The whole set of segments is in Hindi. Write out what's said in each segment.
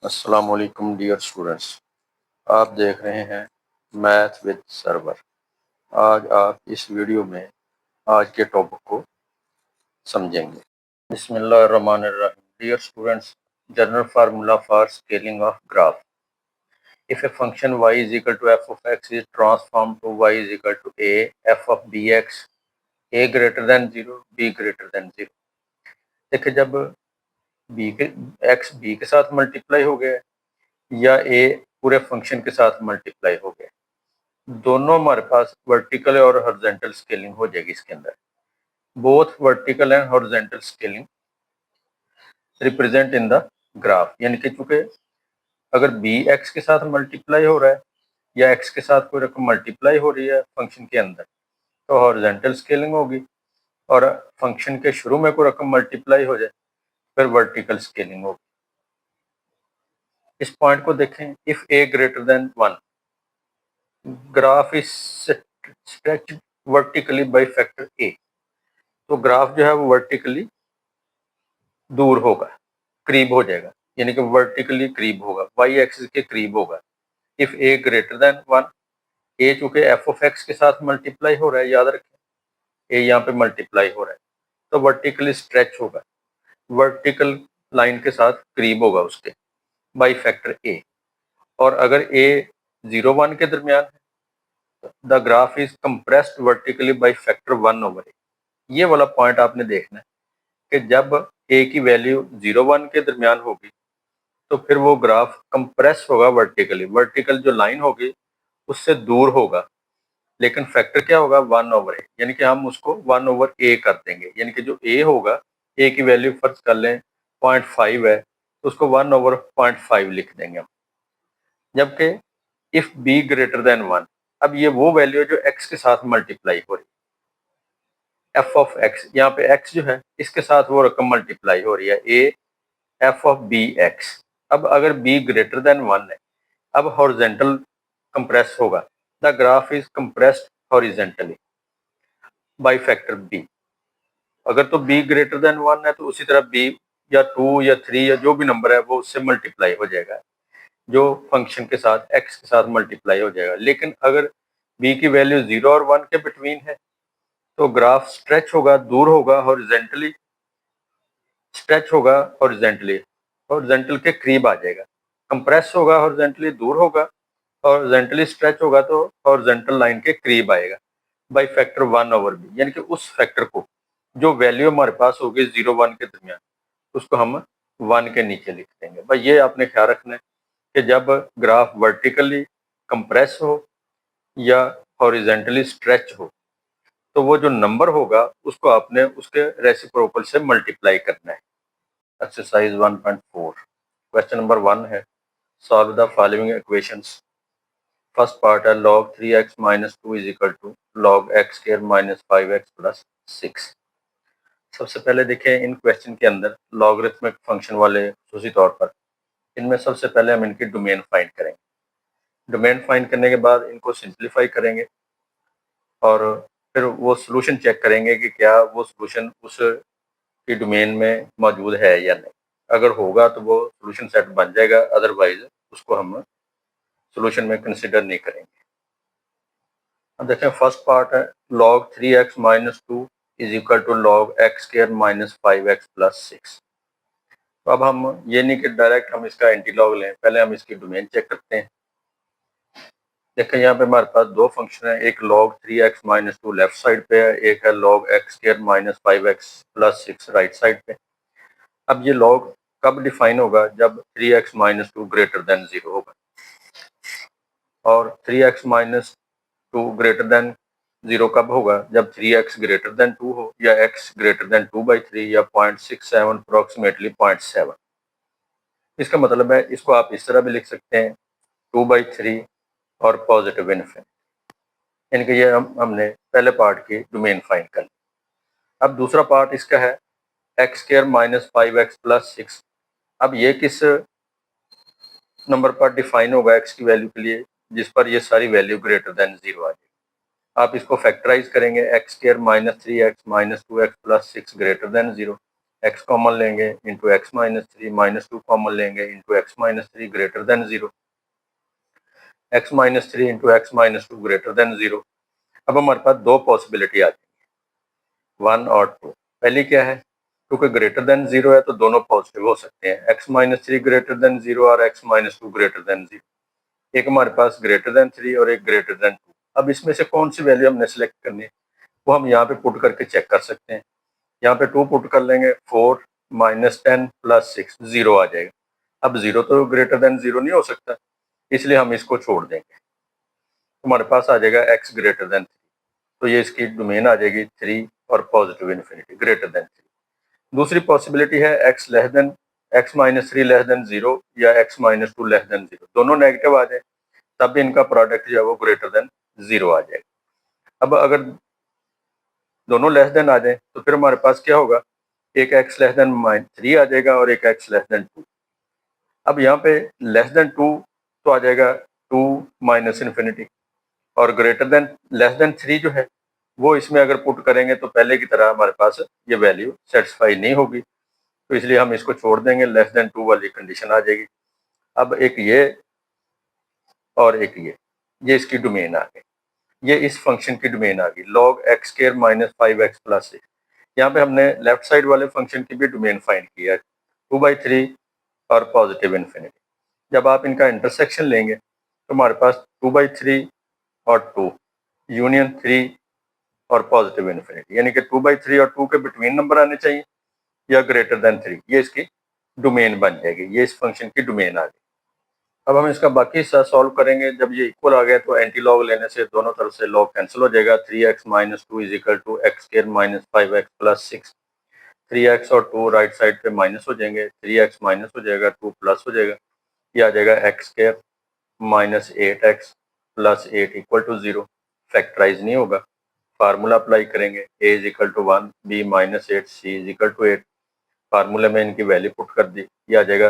अस्सलाम वालेकुम डियर स्टूडेंट्स। आप देख रहे हैं मैथ विद सर्वर। आज आप इस वीडियो में आज के टॉपिक को समझेंगे। बिस्मिल्लाहिर्रहमानिर्रहीम। Dear students, general formula for scaling of graph. If a function y is equal to f of x is transformed to y is equal to a f of bx a greater than 0 b greater than 0। देखिए, जब b के x b के साथ मल्टीप्लाई हो गया या a पूरे फंक्शन के साथ मल्टीप्लाई हो गया, दोनों हमारे पास वर्टिकल और हॉरिजॉन्टल स्केलिंग हो जाएगी। इसके अंदर both vertical and horizontal scaling represent in the graph. यानी कि चूंकि अगर बी एक्स के साथ मल्टीप्लाई हो रहा है या एक्स के साथ कोई रकम मल्टीप्लाई हो रही है फंक्शन के अंदर, तो हॉरिजॉन्टल स्केलिंग होगी। और फंक्शन के शुरू में कोई रकम मल्टीप्लाई हो जाए फिर वर्टिकल स्केलिंग होगी। इस पॉइंट को देखें। If a greater than 1, graph is stretched vertically by factor a. तो ग्राफ जो है वो वर्टिकली दूर होगा, करीब हो जाएगा, यानी कि वर्टिकली करीब होगा, वाई एक्सिस के करीब होगा। इफ ए ग्रेटर देन 1, ए चूंकि एफ ऑफ एक्स के साथ मल्टीप्लाई हो रहा है, याद रखें ए यहाँ पे मल्टीप्लाई हो रहा है, तो वर्टिकली स्ट्रेच होगा, वर्टिकल लाइन के साथ करीब होगा उसके बाई फैक्टर ए। और अगर ए 0-1 के दरमियान है, the graph is compressed vertically by factor 1/a। ये वाला पॉइंट आपने देखना है कि जब ए की वैल्यू 0-1 के दरमियान होगी तो फिर वो ग्राफ कंप्रेस होगा वर्टिकली, वर्टिकल जो लाइन होगी उससे दूर होगा, लेकिन फैक्टर क्या होगा 1/a, यानी कि हम उसको 1/a कर देंगे। यानी कि जो ए होगा, ए की वैल्यू फर्ज कर लें 0.5 है तो उसको 1/0.5 लिख देंगे हम। जबकि इफ बी ग्रेटर देन 1, अब ये वो वैल्यू है जो एक्स के साथ मल्टीप्लाई हो रही है, एफ ऑफ एक्स, यहाँ पे एक्स जो है इसके साथ वो रकम मल्टीप्लाई हो रही है, a f of b x. अब अगर बी ग्रेटर देन 1 है, अब हॉरिजेंटल कंप्रेस होगा, the graph is compressed horizontally by factor b. अगर तो बी ग्रेटर देन 1 है तो उसी तरह बी या 2 या 3 या जो भी नंबर है वो उससे मल्टीप्लाई हो जाएगा, जो फंक्शन के साथ एक्स के साथ मल्टीप्लाई हो जाएगा। लेकिन अगर बी की वैल्यू 0 और 1 के बिटवीन है तो ग्राफ स्ट्रेच होगा, दूर होगा, हॉरिजेंटली स्ट्रेच होगा, हॉरिजेंटल के करीब आ जाएगा। कंप्रेस होगा, हॉरिजेंटली दूर होगा, हॉरिजेंटली स्ट्रेच होगा तो हॉरिजेंटल लाइन के करीब आएगा बाय फैक्टर 1/b। यानी कि उस फैक्टर को जो वैल्यू हमारे पास होगी 0-1 के दरमियान, उसको हम 1 के नीचे लिख देंगे। भाई ये आपने ख्याल रखना है कि जब ग्राफ वर्टिकली कंप्रेस हो या हॉरिजेंटली स्ट्रेच हो तो वो जो नंबर होगा उसको आपने उसके रेसिप्रोकल से मल्टीप्लाई करना है। एक्सरसाइज 1.4 क्वेश्चन नंबर 1 है, solve the following equations. First part है log 3x minus 2 is equal to log x square minus 5x plus 6। सबसे पहले देखें इन क्वेश्चन के अंदर लॉगरिथमिक फंक्शन वाले खुसूसी तौर पर इनमें सबसे पहले हम इनकी डोमेन फाइंड करेंगे। डोमेन फाइंड करने के बाद इनको सिंप्लीफाई करेंगे और फिर वो सोल्यूशन चेक करेंगे कि क्या वो सोल्यूशन उस की डोमेन में मौजूद है या नहीं। अगर होगा तो वो सोल्यूशन सेट बन जाएगा, अदरवाइज उसको हम सोल्यूशन में कंसिडर नहीं करेंगे। अब देखें फर्स्ट पार्ट है log 3x minus 2 is equal to log x square minus 5x plus 6। तो अब हम ये नहीं कि डायरेक्ट हम इसका एंटीलॉग लें, पहले हम इसकी डोमेन चेक करते हैं। देखें यहाँ पे हमारे पास दो फंक्शन है, एक log 3x minus 2 left side पे है, एक है log x square minus 5x plus 6 right side पे। अब ये log कब डिफाइन होगा? जब 3x minus 2 ग्रेटर देन 0 होगा, और 3x minus 2 ग्रेटर देन 0 कब होगा? जब 3x ग्रेटर देन 2 हो, या x ग्रेटर देन 2/3 या 0.67 अप्रोक्सीमेटली 0.7। इसका मतलब है इसको आप इस तरह भी लिख सकते हैं 2/3 और पॉजिटिव इनफिनिटी। यानी कि ये हमने पहले पार्ट की डोमेन फाइंड कर ली। अब दूसरा पार्ट इसका है x square minus 5x plus 6। अब ये किस नंबर पर डिफाइन होगा x की वैल्यू के लिए जिस पर ये सारी वैल्यू ग्रेटर देन 0 आ जाएगी। आप इसको फैक्टराइज करेंगे, x square minus 3x minus 2x plus 6 greater than 0। x common लेंगे into x minus three, minus two common लेंगे into x minus three greater than zero, x minus three into x minus two greater than zero. अब हमारे पास दो पॉसिबिलिटी आ जाएंगी, वन और टू। पहली क्या है, क्योंकि ग्रेटर देन जीरो है तो दोनों पॉजिटिव हो सकते हैं, x minus three greater than zero और x minus two greater than zero. एक हमारे पास ग्रेटर देन थ्री और एक ग्रेटर देन टू। अब इसमें से कौन सी वैल्यू हमने सेलेक्ट करनी है वो हम यहाँ पे पुट करके चेक कर सकते हैं। यहाँ पे टू पुट कर लेंगे, 4 माइनस 10 प्लस 6 जीरो आ जाएगा। अब जीरो तो ग्रेटर देन जीरो नहीं हो सकता, इसलिए हम इसको छोड़ देंगे। हमारे पास आ जाएगा x ग्रेटर देन थ्री, तो ये इसकी डोमेन आ जाएगी थ्री और positive infinity greater than three. दूसरी पॉसिबिलिटी है x less than x minus three less than zero या x minus two less than zero, दोनों नेगेटिव आ जाए तब भी इनका प्रोडक्ट जो है वो ग्रेटर देन जीरो आ जाएगा। अब अगर दोनों लेस देन आ जाए तो फिर हमारे पास क्या होगा, एक x लेस देन थ्री आ जाएगा और एक x लेस देन टू। अब यहाँ पे लेस देन टू तो आ जाएगा टू माइनस इन्फिनिटी, और greater than less than three जो है वो इसमें अगर पुट करेंगे तो पहले की तरह हमारे पास ये वैल्यू सेटिस्फाई नहीं होगी, तो इसलिए हम इसको छोड़ देंगे, लेस देन टू वाली कंडीशन आ जाएगी। अब एक ये और एक ये इसकी डोमेन आ गई, ये इस फंक्शन की डोमेन आ गई log x square minus five x plus six. यहाँ पे हमने लेफ्ट साइड वाले फंक्शन की भी डोमेन फाइंड किया है, टू बाई थ्री और पॉजिटिव इन्फिनिटी। जब आप इनका इंटरसेक्शन लेंगे तो हमारे पास टू बाई थ्री और टू यूनियन थ्री और पॉजिटिव इन्फिनिटी, यानी कि टू बाई थ्री और टू के बिटवीन नंबर आने चाहिए या ग्रेटर देन थ्री, ये इसकी डोमेन बन जाएगी, ये इस फंक्शन की डोमेन आ गई। अब हम इसका बाकी हिस्सा सॉल्व करेंगे। जब ये इक्वल आ गया तो एंटी लॉग लेने से दोनों तरफ से लॉग कैंसिल हो जाएगा, three x minus two is equal to x square minus five x plus six. Three x और टू राइट साइड पे माइनस हो जाएंगे, थ्री एक्स माइनस हो जाएगा, टू प्लस हो जाएगा, ये आ जाएगा x square minus eight x plus eight equal to zero. Factorise नहीं होगा, फार्मूला अप्लाई करेंगे, a is equal to one, b minus eight, c is equal to eight. फार्मूले में इनकी वैल्यू पुट कर दी, ये आ जाएगा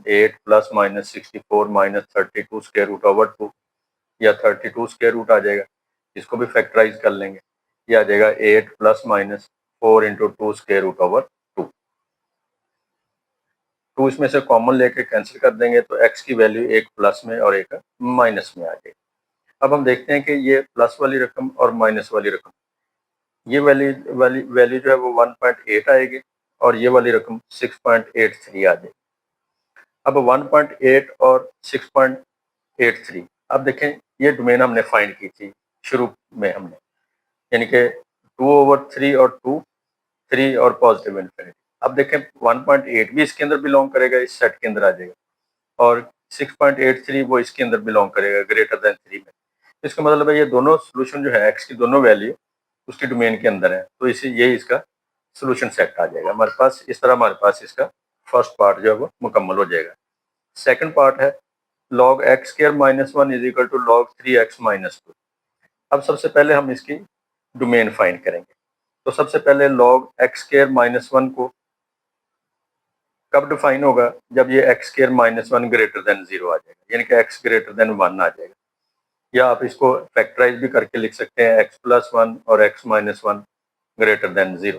eight plus minus sixty four minus thirty two square root over two, या थर्टी टू स्क्वायर रूट आ जाएगा, इसको भी फैक्टराइज कर लेंगे, ये आ जाएगा eight plus minus four into two square root over two. Two इसमें से कॉमन लेके कैंसिल कर देंगे तो एक्स की वैल्यू एक प्लस में और एक माइनस में आ जाएगी। अब हम देखते हैं कि ये प्लस वाली रकम और माइनस वाली रकम, ये वैल्यू जो है वो 1.8 आएगी और ये वाली रकम 6.83 आ जाएगी। अब 1.8 और 6.83, अब देखें ये डोमेन हमने फाइंड की थी शुरू में हमने, यानी कि 2/3 और 2 3 और पॉजिटिव इन्फिनिटी। अब देखें 1.8 भी इसके अंदर बिलोंग करेगा, इस सेट के अंदर आ जाएगा, और 6.83 वो इसके अंदर बिलोंग करेगा ग्रेटर देन 3 में। इसका मतलब है ये दोनों सोल्यूशन जो है एक्स की दोनों वैल्यू उसकी डोमेन के अंदर है, तो इसे ये इसका सोल्यूशन सेट आ जाएगा हमारे पास। इस तरह हमारे पास इसका फर्स्ट पार्ट जो है वो मुकम्मल हो जाएगा। सेकंड पार्ट है log x square minus one is equal to log three x minus two. अब सबसे पहले हम इसकी डोमेन फाइंड करेंगे, तो सबसे पहले log x square minus one को कब डिफाइन होगा, जब ये x square minus one greater than zero आ जाएगा, यानी कि एक्स ग्रेटर देन वन आ जाएगा, या आप इसको फैक्टराइज भी करके लिख सकते हैं एक्स प्लस वन और x minus one greater than zero.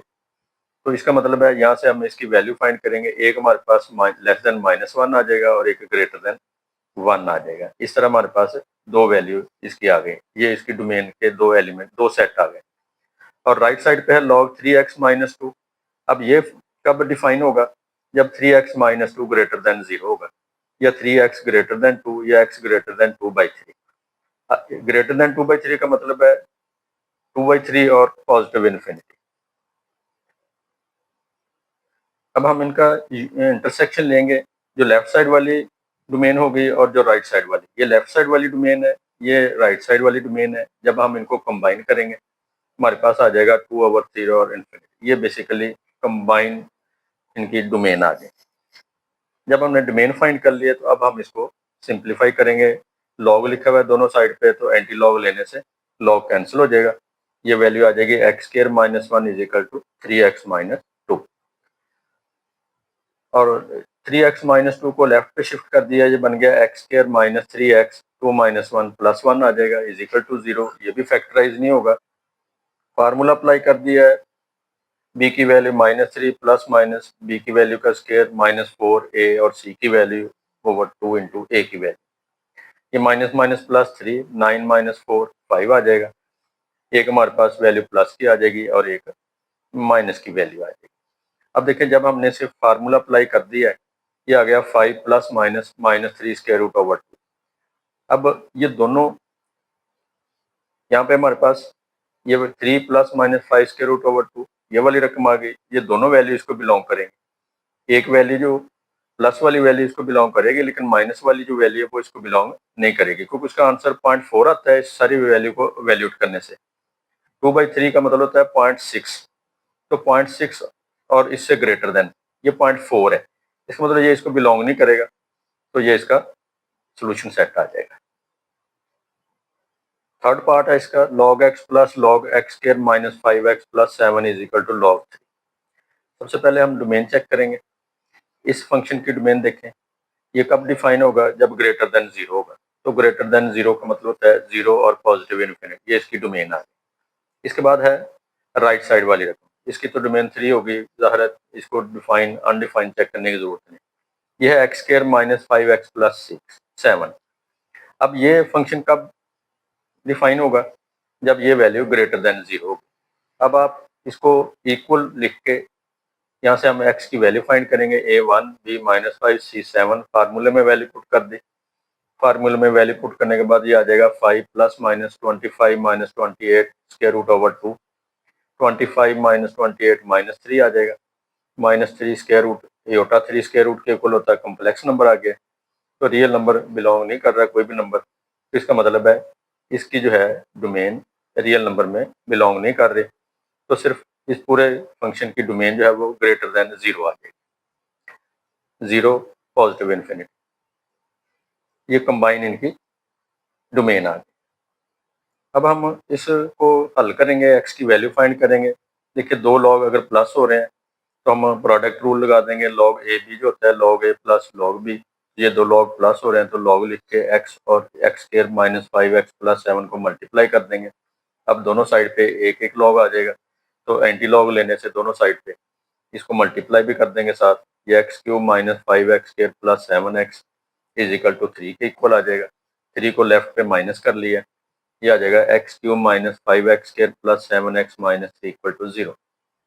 तो इसका मतलब है यहाँ से हम इसकी वैल्यू फाइंड करेंगे, एक हमारे पास लेस देन माइनस वन आ जाएगा और एक ग्रेटर देन वन आ जाएगा। इस तरह हमारे पास दो वैल्यू इसकी आ गई, ये इसकी डोमेन के दो एलिमेंट दो सेट आ गए। और राइट साइड पे है log three x minus two. अब ये कब डिफाइन होगा, जब three x minus two greater than zero होगा, या three x greater than two, या x greater than two by three. Greater than two by three का मतलब है टू बाई थ्री और पॉजिटिव इन्फिनिटी। अब हम इनका इंटरसेक्शन लेंगे, जो लेफ्ट साइड वाली डोमेन होगी और जो राइट साइड वाली, ये लेफ्ट साइड वाली डोमेन है, ये राइट साइड वाली डोमेन है। जब हम इनको कंबाइन करेंगे हमारे पास आ जाएगा टू ओवर जीरो और इन्फिनिटी, ये बेसिकली कंबाइन इनकी डोमेन आ गई। जब हमने डोमेन फाइंड कर लिया तो अब हम इसको सिंप्लीफाई करेंगे, लॉग लिखा हुआ है दोनों साइड पे, तो एंटी लॉग लेने से लॉग कैंसिल हो जाएगा, ये वैल्यू आ जाएगी x square minus one is equal to three x minus two. और थ्री एक्स माइनस टू को लेफ्ट पे शिफ्ट कर दिया, ये बन गया x square minus three x two minus one plus one आ जाएगा इज इक्वल टू जीरो, ये भी फैक्टराइज नहीं होगा। फार्मूला अप्लाई कर दिया है, बी की वैल्यू -3 प्लस माइनस बी की वैल्यू का स्क्वायर -4 और सी की वैल्यू ओवर 2 इंटू ए की वैल्यू। ये माइनस माइनस प्लस 3 9 माइनस 4 5 आ जाएगा। एक हमारे पास वैल्यू प्लस की आ जाएगी और एक माइनस की वैल्यू आ जाएगी। अब देखिए जब हमने सिर्फ फार्मूला अप्लाई कर दिया है, ये आ गया 5 plus minus -3 square root over 2। अब ये दोनों यहाँ पे हमारे पास ये 3 plus minus 5 square root over 2 ये वाली रकम आ गई। ये दोनों वैल्यू इसको बिलोंग करेंगे। एक वैल्यू जो प्लस वाली वैल्यू इसको बिलोंग करेगी, लेकिन माइनस वाली जो वैल्यू है वो इसको बिलोंग नहीं करेगी, क्योंकि उसका आंसर 0.4 आता है इस सारी वैल्यू को वैल्यूट करने से। 2/3 का मतलब होता है 0.6, तो 0.6 और इससे ग्रेटर देन ये 0.4 है, इसका मतलब ये इसको बिलोंग नहीं करेगा, तो ये इसका सोल्यूशन सेट आ जाएगा। थर्ड पार्ट है इसका log x plus log x square minus 5x plus 7 is equal to log 3। सबसे पहले हम डोमेन चेक करेंगे। इस फंक्शन की डोमेन देखें, ये कब डिफाइन होगा, जब ग्रेटर देन 0 होगा। तो ग्रेटर देन 0 का मतलब होता है 0 और पॉजिटिव इन्फिनिटी, ये इसकी डोमेन आ गई। इसके बाद है राइट साइड वाली रकम, इसकी तो डोमेन 3 होगी, ज़ाहिर है इसको डिफाइन अनडिफाइंड चेक करने की जरूरत नहीं। यह है x square minus 5x plus 7। अब ये फंक्शन कब डिफाइन होगा, जब ये वैल्यू ग्रेटर देन 0 होगी। अब आप इसको इक्वल लिख के यहाँ से हम x की वैल्यू फाइंड करेंगे, a1 b -5 c7 फार्मूले में वैल्यू पुट कर दी। फार्मूले में वैल्यू पुट करने के बाद ये आ जाएगा 5 plus minus 25 minus 28 square root over 2। 25 minus 28 -3 आ जाएगा। -3 स्क्वायर रूट एटा 3 स्क्वायर रूट के इक्वल होता है, कॉम्प्लेक्स नंबर आ गया, तो रियल नंबर बिलोंग नहीं कर रहा कोई भी नंबर, तो इसका मतलब है इसकी जो है डोमेन रियल नंबर में बिलोंग नहीं कर रही, तो सिर्फ इस पूरे फंक्शन की डोमेन जो है वो ग्रेटर देन 0 आ जाएगी। 0 पॉजिटिव इन्फिनिटी, ये कंबाइन इनकी डोमेन आ गई। अब हम इसको हल करेंगे, x की वैल्यू फाइंड करेंगे। देखिए दो लॉग अगर प्लस हो रहे हैं तो हम प्रोडक्ट रूल लगा देंगे, log a b जो होता है log a plus log b। ये दो लॉग प्लस हो रहे हैं तो log लिख के x और x square minus 5x plus 7 को मल्टीप्लाई कर देंगे। अब दोनों साइड पे एक एक लॉग आ जाएगा, तो एंटी लॉग लेने से दोनों साइड पे इसको मल्टीप्लाई भी कर देंगे साथ। ये x cube minus 5x square plus 7x is equal to 3 के इक्वल आ जाएगा। 3 को लेफ्ट पे माइनस कर लिया, ये आ जाएगा x cube minus 5x square plus 7x minus 3 equal to 0।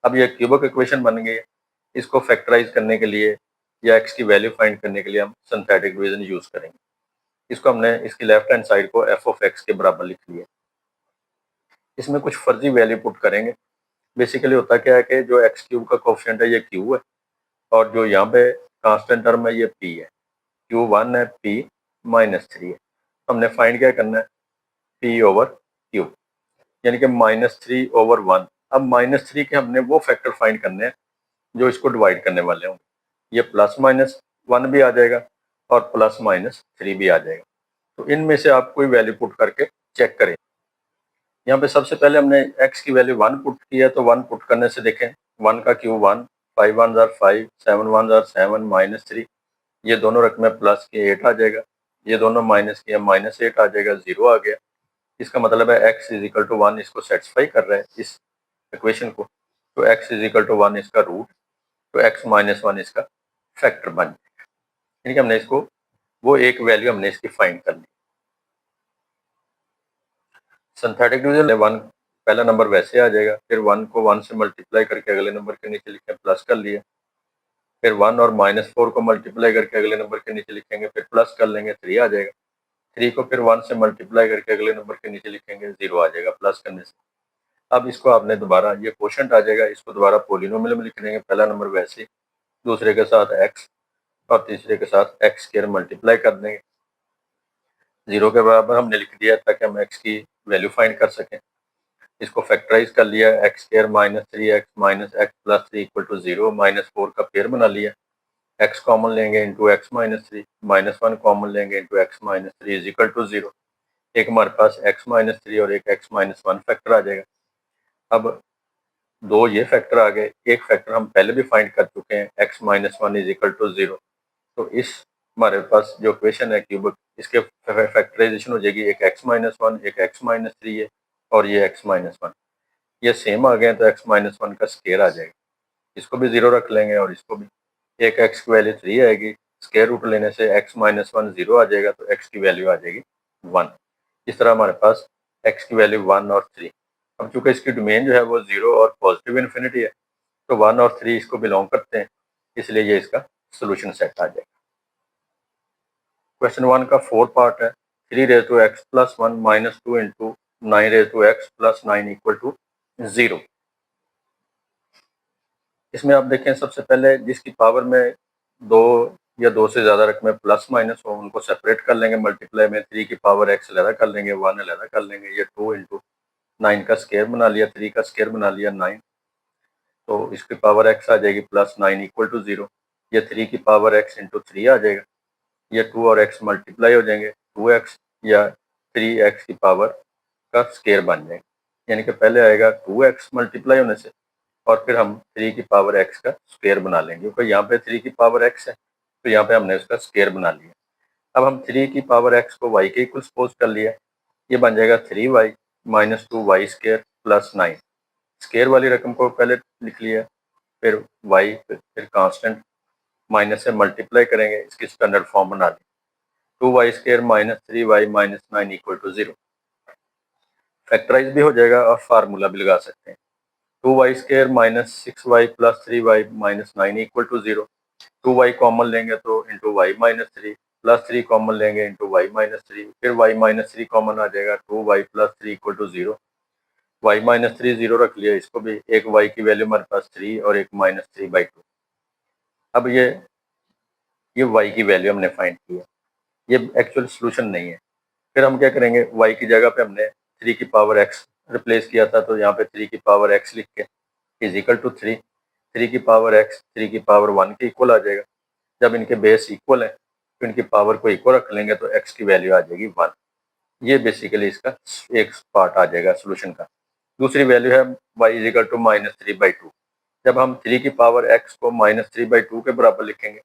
अब ये क्यूबिक इक्वेशन बन गई है। इसको फैक्टराइज करने के लिए या x की वैल्यू फाइंड करने के लिए हम सिंथेटिक डिवीजन यूज करेंगे। इसको हमने इसकी लेफ्ट हैंड साइड को f ऑफ x के बराबर लिख लिया। इसमें कुछ फर्जी वैल्यू पुट करेंगे। बेसिकली होता क्या है कि जो एक्स क्यूब का कोफिशिएंट है ये क्यू है, और जो यहाँ पे कांस्टेंट टर्म है ये पी है। Q1 है, पी -3 है। हमने फाइंड क्या करना है, पी ओवर क्यू, यानी कि -3 ओवर 1। अब -3 के हमने वो फैक्टर फाइंड करने हैं जो इसको डिवाइड करने वाले होंगे। ये प्लस माइनस 1 भी आ जाएगा और प्लस -3 भी आ जाएगा। तो इनमें से आप कोई वैल्यू पुट करके चेक करें। यहाँ पे सबसे पहले हमने x की वैल्यू 1 पुट की है, तो 1 पुट करने से देखें 1 का क्यू 1, 5 1 जार 5, 7 1 जार 7 -3, ये दोनों रकमें प्लस के 8 आ जाएगा, ये दोनों माइनस के -8 आ जाएगा, 0 आ गया। इसका मतलब है x इज इक्वल टू 1 इसको सेटिस्फाई कर रहा है इस इक्वेशन को, तो x इज इक्वल टू 1 इसका रूट, तो x -1 इसका फैक्टर बन जाएगा। यानी कि हमने इसको वो एक वैल्यू हमने इसकी फाइंड कर ली। सिंथेटिक डिवीजन 1 पहला नंबर वैसे आ जाएगा, फिर 1 को 1 से मल्टीप्लाई करके अगले नंबर के नीचे लिखें, प्लस कर लिया। फिर 1 और -4 को मल्टीप्लाई करके अगले नंबर के नीचे लिखेंगे, फिर प्लस कर लेंगे, 3 आ जाएगा। 3 को फिर 1 से मल्टीप्लाई करके अगले नंबर के नीचे लिखेंगे, 0 आ जाएगा प्लस करने से। अब इसको आपने दोबारा, ये क्वोशंट आ जाएगा, इसको दोबारा पोलिनोमियल में लिख देंगे। पहला नंबर वैसे, दूसरे के साथ x और तीसरे के साथ x स्क्वायर मल्टीप्लाई कर देंगे। 0 के बराबर हमने लिख दिया ताकि हम x की वैल्यू फाइंड कर सकें। इसको फैक्टराइज कर लिया, x square -3x minus x plus 3 equal to 0, -4 का पेयर बना लिया। x कॉमन लेंगे इंटू एक्स -3, -1 कॉमन लेंगे into x -3 is equal to 0। एक हमारे पास x -3 और एक x -1 फैक्टर आ जाएगा। अब दो ये फैक्टर आ गए, एक फैक्टर हम पहले भी फाइंड कर चुके हैं, x -1 इज इक्वल टू 0। तो इस हमारे पास जो इक्वेशन है क्यूबिक, इसके फैक्टराइजेशन हो जाएगी, एक x -1 एक x -3 है और ये x -1। ये सेम आ गए तो x माइनस 1 का स्केयर आ जाएगा, इसको भी 0 रख लेंगे और इसको भी। एक x की वैल्यू 3 आएगी, स्केयर रूट लेने से x माइनस 1 0 आ जाएगा, तो x की वैल्यू आ जाएगी 1। इस तरह हमारे पास x की वैल्यू 1 और 3। अब चूंकि इसकी डोमेन जो है वो 0 और पॉजिटिव इन्फिनिटी है, तो 1 और 3 इसको बिलोंग करते हैं, इसलिए ये इसका सोल्यूशन सेट आ जाएगा। क्वेश्चन 1 का 4 पार्ट है। 3 raise to x plus 1 minus 2 into 9 raise to x plus 9 equal to 0। इसमें आप देखें, सबसे पहले जिसकी पावर में 2 या 2 से ज़्यादा रकमें प्लस माइनस हो उनको सेपरेट कर लेंगे, मल्टीप्लाई में 3 की पावर x अलहदा कर लेंगे, 1 अलहदा कर लेंगे। ये 2 इंटू 9 का स्केयर बना लिया, 3 का स्केयर बना लिया 9, तो इसकी पावर x आ जाएगी प्लस 9 इक्वल टू 0। ये 3 की पावर x इंटू 3 आ जाएगा, ये 2 और x मल्टीप्लाई हो जाएंगे, 2x या 3x की पावर का स्केयर बन जाएगा। यानी कि पहले आएगा 2x मल्टीप्लाई होने से, और फिर हम 3 की पावर x का स्क्वायर बना लेंगे, क्योंकि यहाँ पे 3 की पावर x है, तो यहाँ पे हमने उसका स्क्वायर बना लिया। अब हम 3 की पावर x को y के इक्वल सपोज कर लिया, ये बन जाएगा 3y minus 2y square plus 9। Square वाली रकम को पहले लिख लिया, फिर y फिर कांस्टेंट माइनस से मल्टीप्लाई करेंगे, इसकी स्टैंडर्ड फॉर्म बना ली, 2y square minus 3y minus 9 equal to 0। Factorise भी हो जाएगा और फार्मूला भी लगा सकते हैं। 2y square minus 6y plus 3y minus 9 equal to 0। 2y common लेंगे तो into y minus 3, plus 3 common लेंगे इंटू वाई माइनस 3, फिर y माइनस 3 कॉमन आ जाएगा, 2y plus 3 equal to 0। Y minus 3 0 रख लिया, इसको भी। एक y की वैल्यू हमारे पास 3 और एक माइनस 3/2। अब ये y की वैल्यू हमने फाइंड की है, ये एक्चुअल सोल्यूशन नहीं है। फिर हम क्या करेंगे, y की जगह पे हमने 3 की पावर x रिप्लेस किया था, तो यहाँ पे 3 की पावर x लिख के इज इक्वल टू 3, 3 की पावर x 3 की पावर 1 के इक्वल आ जाएगा। जब इनके बेस इक्वल है तो इनकी पावर को इक्वल रख लेंगे, तो x की वैल्यू आ जाएगी 1। ये बेसिकली इसका एक पार्ट आ जाएगा सोल्यूशन का। दूसरी वैल्यू है y is equal to minus 3/2। जब हम 3 की पावर x को माइनस 3/2 के बराबर लिखेंगे,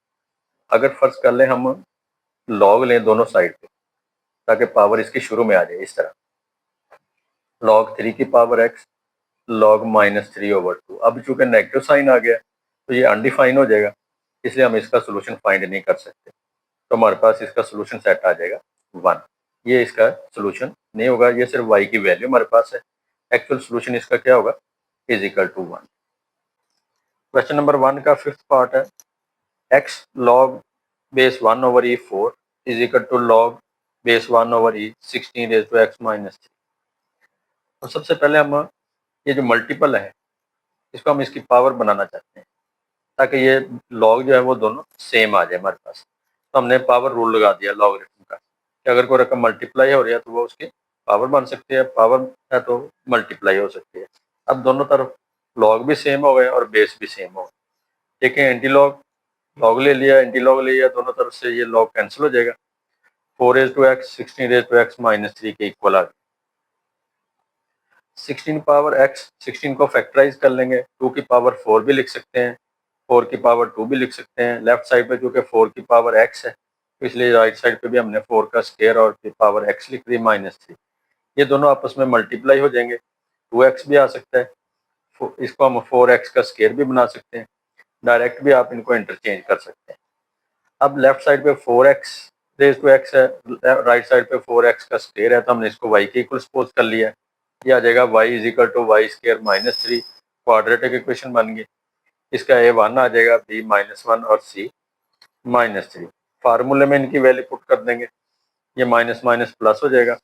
अगर फर्ज कर लें हम लॉग लें दोनों साइड पे, ताकि पावर इसकी शुरू में आ जाए, इस तरह log 3 की पावर x log माइनस 3/2। अब चूंकि नेगेटिव साइन आ गया तो ये अनडिफाइन हो जाएगा, इसलिए हम इसका सोल्यूशन फाइंड नहीं कर सकते, तो हमारे पास इसका सोल्यूशन सेट आ जाएगा 1। ये इसका सोल्यूशन नहीं होगा, ये सिर्फ y की वैल्यू हमारे पास है। एक्चुअल सोल्यूशन इसका क्या होगा, is equal to 1। Question number 1 का 5th पार्ट है। x log base 1 over e 4 is equal to log base 1 over e 16 raise to x minus 3। तो सबसे पहले हम ये जो मल्टीपल है इसको हम इसकी पावर बनाना चाहते हैं, ताकि ये लॉग जो है वो दोनों सेम आ जाए हमारे पास। तो हमने पावर रूल लगा दिया लॉगरिथम का, कि अगर कोई रकम मल्टीप्लाई हो रही है तो वो उसकी पावर बन सकती है, पावर है तो मल्टीप्लाई हो सकती है। अब दोनों तरफ लॉग भी सेम हो गए और बेस भी सेम हो गए। देखें, एंटी लॉग लॉग ले लिया, एंटी लॉग ले लिया, दोनों तरफ से ये लॉग कैंसिल हो जाएगा। 4 raise to x 16 raise to x minus 3 के इक्वल आ गया। 16 पावर x, 16 को फैक्टराइज कर लेंगे, 2 की पावर 4 भी लिख सकते हैं, 4 की पावर 2 भी लिख सकते हैं। लेफ्ट साइड पे क्योंकि 4 की पावर x है, तो इसलिए राइट साइड पे भी हमने 4 का स्क्वायर और पावर x लिख दी माइनस 3। ये दोनों आपस में मल्टीप्लाई हो जाएंगे, 2x भी आ सकता है, इसको हम 4x का स्क्वायर भी बना सकते हैं। डायरेक्ट भी आप इनको इंटरचेंज कर सकते हैं। अब लेफ्ट साइड पे 4x रेज टू x है, राइट साइड पे 4x का स्क्वायर है, तो हमने इसको y के इक्वल सपोज कर लिया है। ये आ जाएगा y is equal to y square minus 3, quadratic equation बन गई। इसका a 1 आ जाएगा, b माइनस 1 और c माइनस 3। फार्मूले में इनकी वैल्यू पुट कर देंगे, ये माइनस माइनस प्लस हो जाएगा,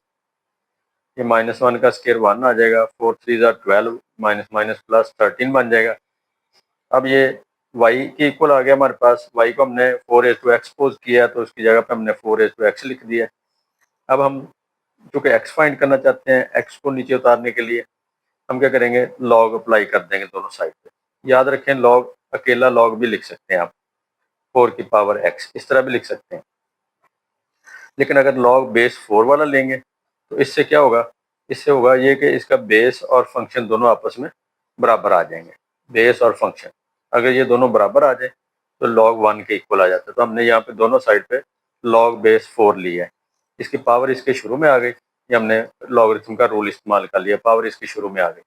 ये माइनस 1 का स्क्वायर 1 आ जाएगा, 4 3 12 माइनस माइनस प्लस 13 बन जाएगा। अब ये y के इक्वल आ गया हमारे पास, y को हमने 4 पोज किया तो उसकी जगह पे हमने 4 लिख दिया। अब हम चूँकि x फाइंड करना चाहते हैं, x को नीचे उतारने के लिए हम क्या करेंगे, लॉग अप्लाई कर देंगे दोनों साइड पे। याद रखें, लॉग अकेला लॉग भी लिख सकते हैं आप, 4 की पावर x इस तरह भी लिख सकते हैं। लेकिन अगर लॉग बेस 4 वाला लेंगे तो इससे क्या होगा, इससे होगा ये कि इसका बेस और फंक्शन दोनों आपस में बराबर आ जाएंगे। बेस और फंक्शन अगर ये दोनों बराबर आ जाए तो log 1 के इक्वल आ जाता है। तो हमने यहाँ पे दोनों साइड पे log बेस 4 लिया है, इसकी पावर इसके शुरू में आ गई, ये हमने लॉगरिथम का रूल इस्तेमाल कर लिया, पावर इसकी शुरू में आ गई।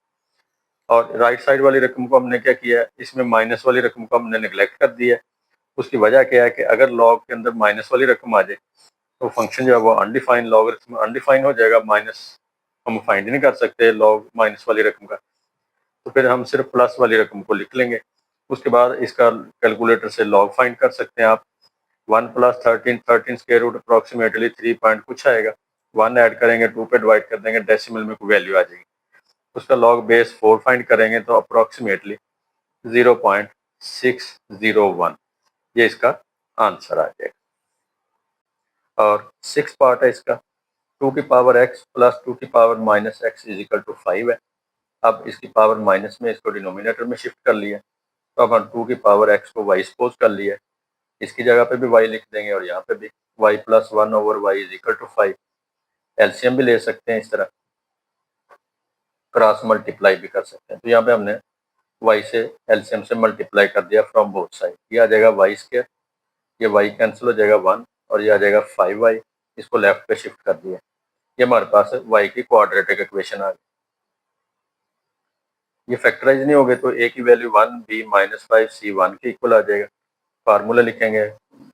और राइट साइड वाली रकम को हमने क्या किया है, इसमें माइनस वाली रकम को हमने निगलेक्ट कर दिया है। उसकी वजह क्या है कि अगर लॉग के अंदर माइनस वाली रकम आ जाए तो फंक्शन जो है वो अनडिफाइन लॉगरिथम अनडिफाइन हो जाएगा, माइनस हम फाइंड नहीं कर सकते लॉग माइनस वाली रकम का, तो फिर हम सिर्फ प्लस वाली रकम को लिख लेंगे। उसके बाद इसका कैलकुलेटर से लॉग फाइंड कर सकते हैं आप। 1 + 13 स्क्वायर रूट अप्रॉक्सीमेटली 3 पॉइंट कुछ आएगा। 1 ऐड करेंगे, 2 पे डिवाइड कर देंगे, डेसिमल में कोई वैल्यू आ जाएगी। उसका लॉग बेस 4 फाइंड करेंगे तो अप्रॉक्सीमेटली 0.601 ये इसका आंसर आ जाएगा। और 6 पार्ट है इसका, 2 की पावर x प्लस 2 की power minus x is equal to 5 है। अब इसकी पावर माइनस में इसको डिनोमिनेटर में शिफ्ट कर लिया, तो अब हम 2 की पावर x को y सपोज कर लिया, इसकी जगह पे भी y लिख देंगे और यहाँ पे भी y + 1/y is equal to 5। LCM भी ले सकते हैं, इस तरह क्रॉस मल्टीप्लाई भी कर सकते हैं। तो यहाँ पे हमने y से एलसीएम से मल्टीप्लाई कर दिया फ्रॉम बोथ साइड, ये आ जाएगा y², ये y कैंसिल हो जाएगा 1 और ये आ जाएगा 5y, इसको लेफ्ट पे शिफ्ट कर दिया, ये हमारे पास y की क्वाड्रेटिक इक्वेशन आ गई। ये फैक्टराइज नहीं हो गए तो a की वैल्यू 1, b -5, c 1 के इक्वल आ जाएगा। फार्मूला लिखेंगे,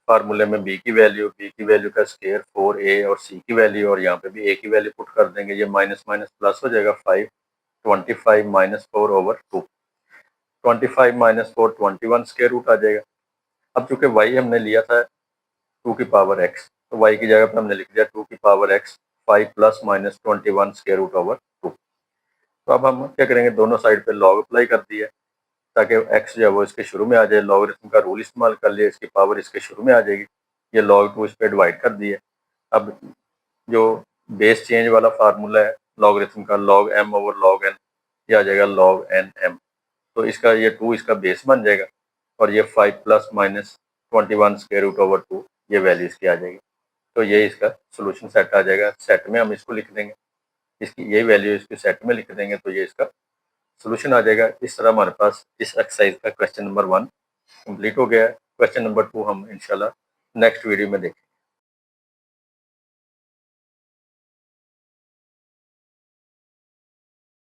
फार्मूले में b की वैल्यू का स्क्वायर 4a और c की वैल्यू, और यहाँ पे भी a की वैल्यू पुट कर देंगे, ये माइनस माइनस प्लस हो जाएगा 5, 25 -4/2, 25 - 4 21 स्क्वायर रूट आ जाएगा। अब चूंकि y हमने लिया था 2 की पावर x, तो y की जगह पे हमने लिख दिया 2 की power x 5 + -21 square root over 2। तो अब हम क्या करेंगे, दोनों साइड पे लॉग अप्लाई कर दिया ताकि x जो है वो इसके शुरू में आ जाए, लॉगरिथम का रूल इस्तेमाल कर लिया, इसकी पावर इसके शुरू में आ जाएगी, ये log 2 इस पर डिवाइड कर दिया। अब जो बेस चेंज वाला फार्मूला है लॉगरिथम का, log m/log n, ये आ जाएगा log n m, तो इसका ये 2 इसका बेस बन जाएगा और ये 5 + -21 स्क्वायर रूट ओवर 2 ये वैल्यू इसकी आ जाएगी। तो ये इसका सोल्यूशन सेट आ जाएगा, सेट में हम इसको लिख देंगे, इसकी ये वैल्यू इसके सेट में लिख देंगे तो ये इसका सोल्यूशन आ जाएगा। इस तरह हमारे पास इस एक्सरसाइज का क्वेश्चन नंबर 1 कंप्लीट हो गया है। क्वेश्चन नंबर 2 हम इंशाल्लाह नेक्स्ट वीडियो में देखेंगे।